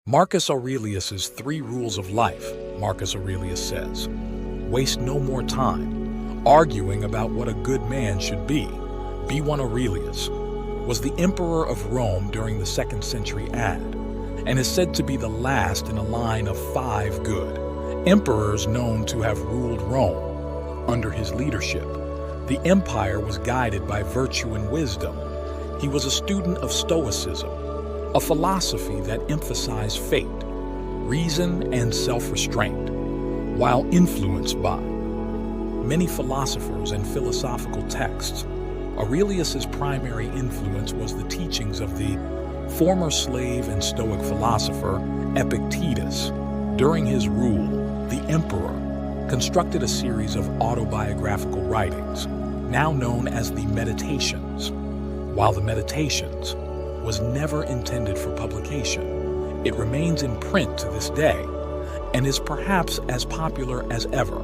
Marcus Aurelius's 3 rules of life, Marcus Aurelius says, waste no more time arguing about what a good man should be. B1 Aurelius was the emperor of Rome during the 2nd century AD and is said to be the last in a line of 5 good emperors known to have ruled Rome. Under his leadership, the empire was guided by virtue and wisdom. He was a student of Stoicism, a philosophy that emphasized fate, reason, and self-restraint, while influenced by many philosophers and philosophical texts. Aurelius's primary influence was the teachings of the former slave and Stoic philosopher Epictetus. During his rule, the emperor constructed a series of autobiographical writings, now known as the Meditations. While the Meditations was never intended for publication, it remains in print to this day and is perhaps as popular as ever.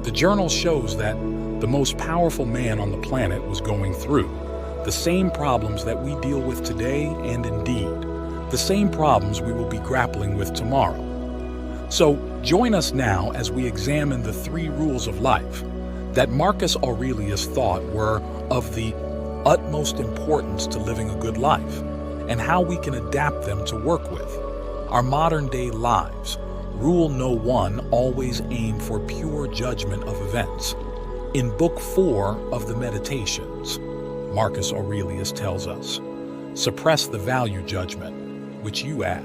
The journal shows that the most powerful man on the planet was going through the same problems that we deal with today, and indeed, the same problems we will be grappling with tomorrow. So join us now as we examine the 3 rules of life that Marcus Aurelius thought were of the utmost importance to living a good life, and how we can adapt them to work with our modern-day lives. Rule No. 1, always aim for pure judgment of events. In Book 4 of the Meditations, Marcus Aurelius tells us, suppress the value judgment, which you add.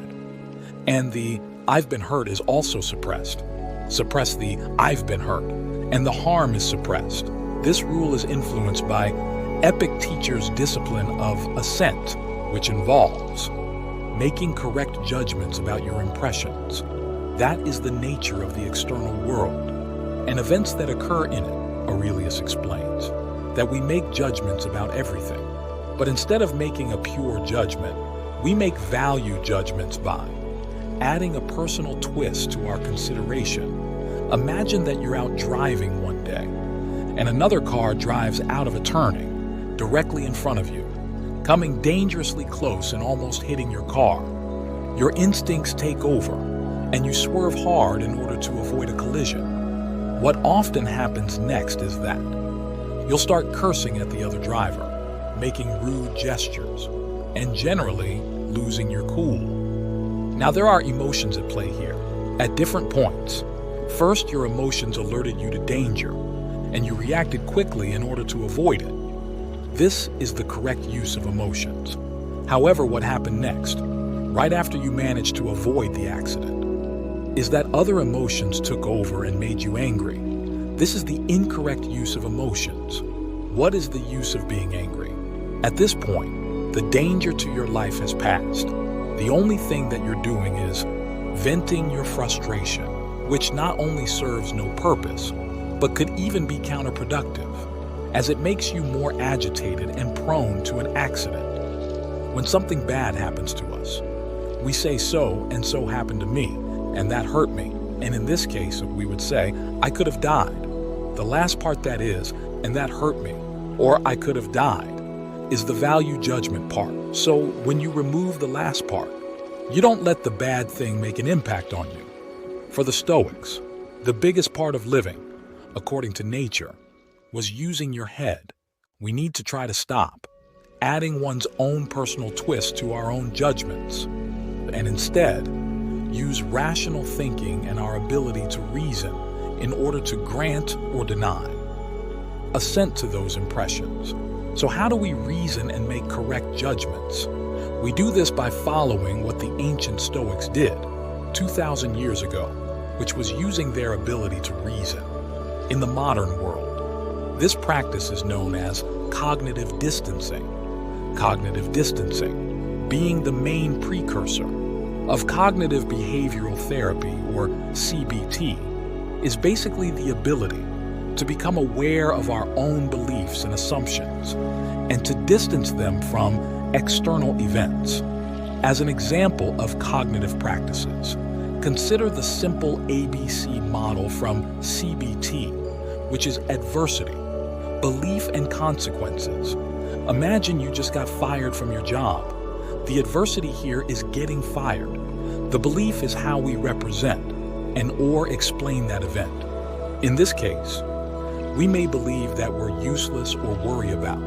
And the I've been hurt is also suppressed. Suppress the I've been hurt, and the harm is suppressed. This rule is influenced by Epictetus' discipline of assent, which involves making correct judgments about your impressions. That is the nature of the external world, and events that occur in it, Aurelius explains, that we make judgments about everything. But instead of making a pure judgment, we make value judgments by adding a personal twist to our consideration. Imagine that you're out driving one day, and another car drives out of a turning directly in front of you, coming dangerously close and almost hitting your car. Your instincts take over, and you swerve hard in order to avoid a collision. What often happens next is that you'll start cursing at the other driver, making rude gestures, and generally losing your cool. Now, there are emotions at play here, at different points. First, your emotions alerted you to danger, and you reacted quickly in order to avoid it. This is the correct use of emotions. However, what happened next, right after you managed to avoid the accident, is that other emotions took over and made you angry. This is the incorrect use of emotions. What is the use of being angry? At this point, the danger to your life has passed. The only thing that you're doing is venting your frustration, which not only serves no purpose, but could even be counterproductive, as it makes you more agitated and prone to an accident. When something bad happens to us, we say so and so happened to me, and that hurt me. And in this case, we would say, I could have died. The last part, that is, and that hurt me, or I could have died, is the value judgment part. So when you remove the last part, you don't let the bad thing make an impact on you. For the Stoics, the biggest part of living, according to nature, was using your head. We need to try to stop adding one's own personal twist to our own judgments, and instead use rational thinking and our ability to reason in order to grant or deny assent to those impressions. So how do we reason and make correct judgments? We do this by following what the ancient Stoics did 2,000 years ago, which was using their ability to reason. In the modern world, this practice is known as cognitive distancing. Cognitive distancing being the main precursor of cognitive behavioral therapy, or CBT, is basically the ability to become aware of our own beliefs and assumptions and to distance them from external events. As an example of cognitive practices, consider the simple ABC model from CBT, which is adversity, belief, and consequences. Imagine you just got fired from your job. The adversity here is getting fired. The belief is how we represent and or explain that event. In this case, we may believe that we're useless or worry about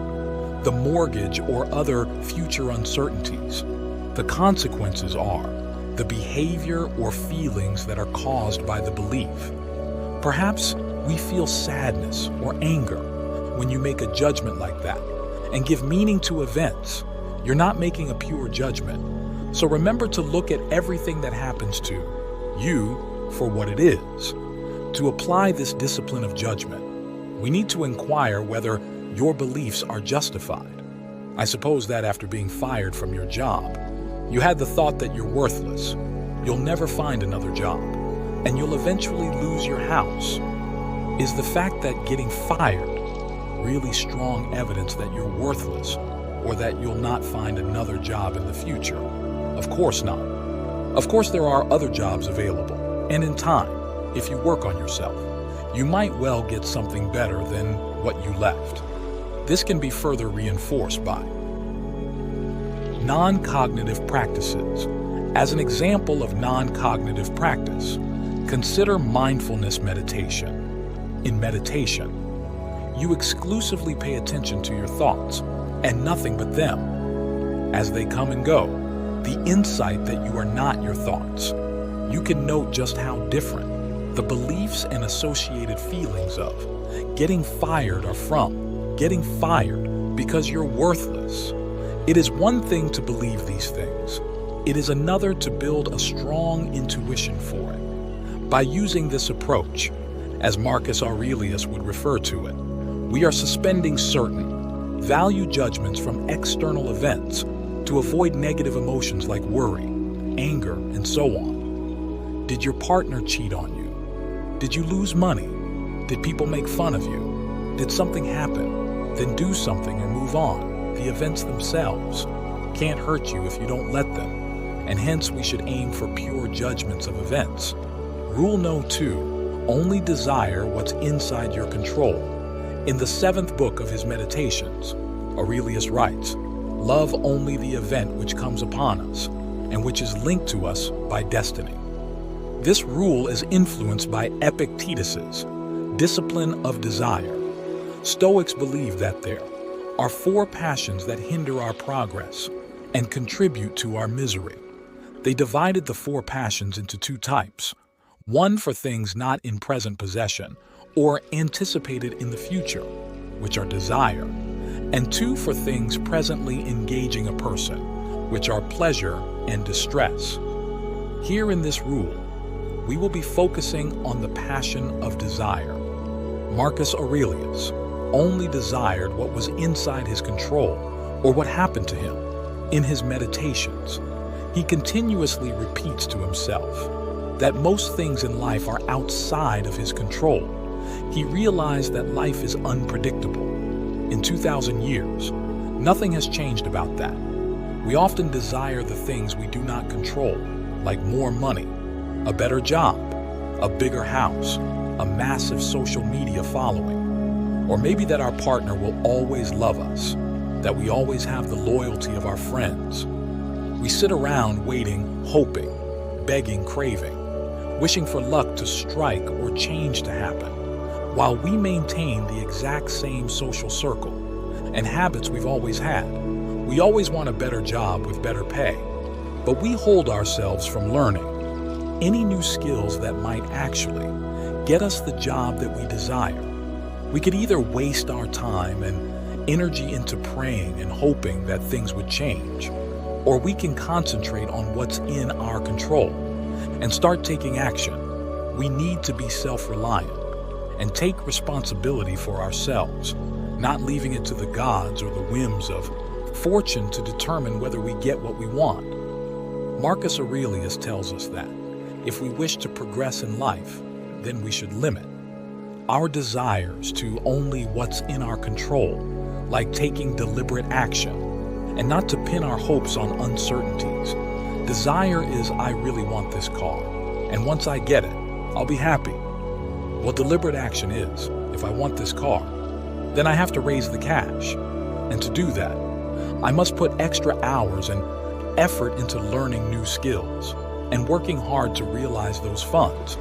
the mortgage or other future uncertainties. The consequences are the behavior or feelings that are caused by the belief. Perhaps we feel sadness or anger when you make a judgment like that and give meaning to events. You're not making a pure judgment. So remember to look at everything that happens to you for what it is. To apply this discipline of judgment, we need to inquire whether your beliefs are justified. I suppose that after being fired from your job, you had the thought that you're worthless, you'll never find another job, and you'll eventually lose your house. Is the fact that getting fired really strong evidence that you're worthless or that you'll not find another job in the future? Of course not. Of course there are other jobs available, and in time, if you work on yourself, you might well get something better than what you left. This can be further reinforced by non-cognitive practices. As an example of non-cognitive practice, consider mindfulness meditation. In meditation, you exclusively pay attention to your thoughts and nothing but them. As they come and go, the insight that you are not your thoughts. You can note just how different the beliefs and associated feelings of getting fired are from getting fired because you're worthless. It is one thing to believe these things. It is another to build a strong intuition for it. By using this approach, as Marcus Aurelius would refer to it, we are suspending certain value judgments from external events to avoid negative emotions like worry, anger, and so on. Did your partner cheat on you? Did you lose money? Did people make fun of you? Did something happen? Then do something or move on. The events themselves can't hurt you if you don't let them, and hence we should aim for pure judgments of events. Rule No. 2, only desire what's inside your control. In the 7th book of his Meditations, Aurelius writes, "Love only the event which comes upon us, and which is linked to us by destiny." This rule is influenced by Epictetus's discipline of desire. Stoics believe that there are 4 passions that hinder our progress and contribute to our misery. They divided the 4 passions into 2 types. One for things not in present possession or anticipated in the future, which are desire, and 2 for things presently engaging a person, which are pleasure and distress. Here in this rule, we will be focusing on the passion of desire. Marcus Aurelius only desired what was inside his control or what happened to him. In his meditations, he continuously repeats to himself that most things in life are outside of his control. He realized that life is unpredictable. In 2,000 years, nothing has changed about that. We often desire the things we do not control, like more money, a better job, a bigger house, a massive social media following, or maybe that our partner will always love us, that we always have the loyalty of our friends. We sit around waiting, hoping, begging, craving, wishing for luck to strike or change to happen, while we maintain the exact same social circle and habits we've always had. We always want a better job with better pay, but we hold ourselves from learning any new skills that might actually get us the job that we desire. We could either waste our time and energy into praying and hoping that things would change, or we can concentrate on what's in our control and start taking action. We need to be self-reliant and take responsibility for ourselves, not leaving it to the gods or the whims of fortune to determine whether we get what we want. Marcus Aurelius tells us that if we wish to progress in life, then we should limit our desires to only what's in our control, like taking deliberate action, and not to pin our hopes on uncertainties. Desire is, I really want this car, and once I get it, I'll be happy. Well, deliberate action is, if I want this car, then I have to raise the cash. And to do that, I must put extra hours and effort into learning new skills. and working hard to realize those funds,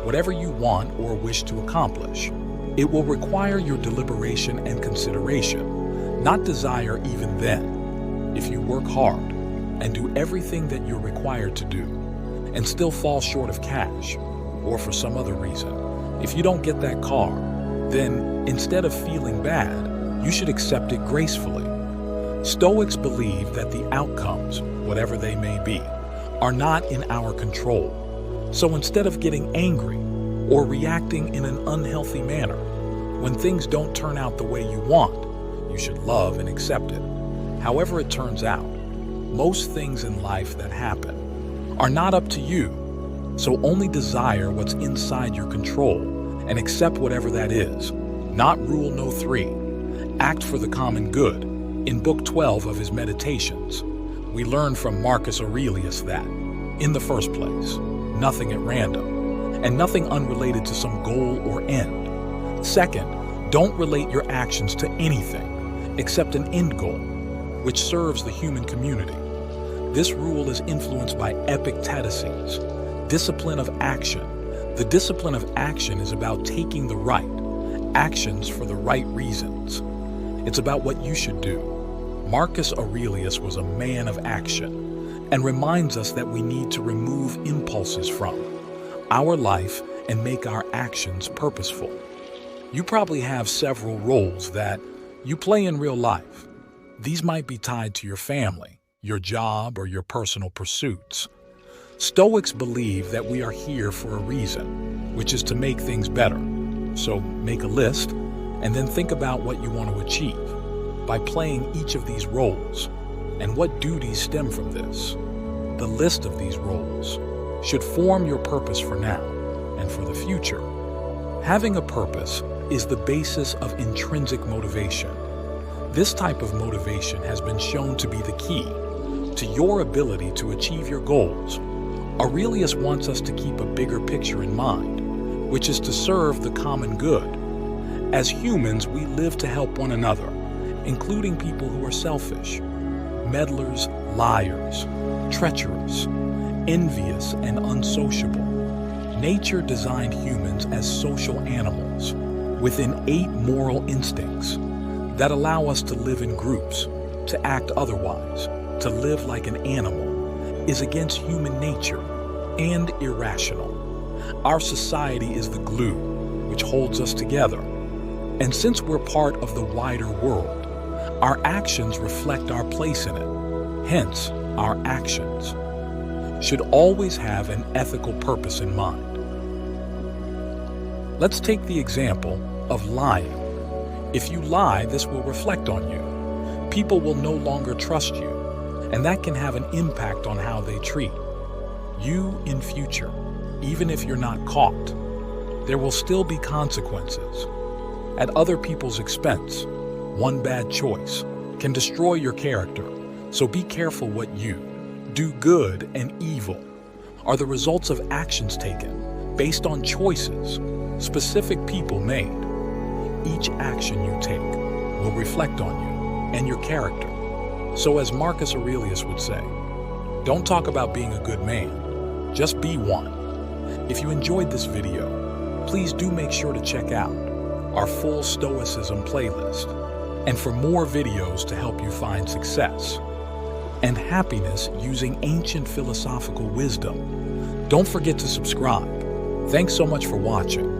whatever you want or wish to accomplish. It will require your deliberation and consideration, not desire even then. If you work hard and do everything that you're required to do and still fall short of cash, or for some other reason, if you don't get that car, then instead of feeling bad, you should accept it gracefully. Stoics believe that the outcomes, whatever they may be, are not in our control. So instead of getting angry or reacting in an unhealthy manner, when things don't turn out the way you want, you should love and accept it. However it turns out, most things in life that happen are not up to you, so only desire what's inside your control and accept whatever that is. Not rule no 3. Act for the common good. In Book 12 of his Meditations, we learn from Marcus Aurelius that, in the first place, nothing at random, and nothing unrelated to some goal or end. Second, don't relate your actions to anything except an end goal, which serves the human community. This rule is influenced by Epictetus' discipline of action. The discipline of action is about taking the right actions for the right reasons. It's about what you should do. Marcus Aurelius was a man of action and reminds us that we need to remove impulses from our life and make our actions purposeful. You probably have several roles that you play in real life. These might be tied to your family, your job, or your personal pursuits. Stoics believe that we are here for a reason, which is to make things better. So make a list and then think about what you want to achieve by playing each of these roles and what duties stem from this. The list of these roles should form your purpose for now and for the future. Having a purpose is the basis of intrinsic motivation. This type of motivation has been shown to be the key to your ability to achieve your goals. Aurelius wants us to keep a bigger picture in mind, which is to serve the common good. As humans, we live to help one another, including people who are selfish, meddlers, liars, treacherous, envious, and unsociable. Nature designed humans as social animals with innate moral instincts that allow us to live in groups. To act otherwise, to live like an animal, is against human nature and irrational. Our society is the glue which holds us together. And since we're part of the wider world, our actions reflect our place in it. Hence, our actions should always have an ethical purpose in mind. Let's take the example of lying. If you lie, this will reflect on you. People will no longer trust you, and that can have an impact on how they treat you in future. Even if you're not caught, there will still be consequences at other people's expense. One bad choice can destroy your character, so be careful what you do. Good and evil are the results of actions taken based on choices specific people made. Each action you take will reflect on you and your character. So as Marcus Aurelius would say, don't talk about being a good man, just be one. If you enjoyed this video, please do make sure to check out our full Stoicism playlist, and for more videos to help you find success and happiness using ancient philosophical wisdom. Don't forget to subscribe. Thanks so much for watching.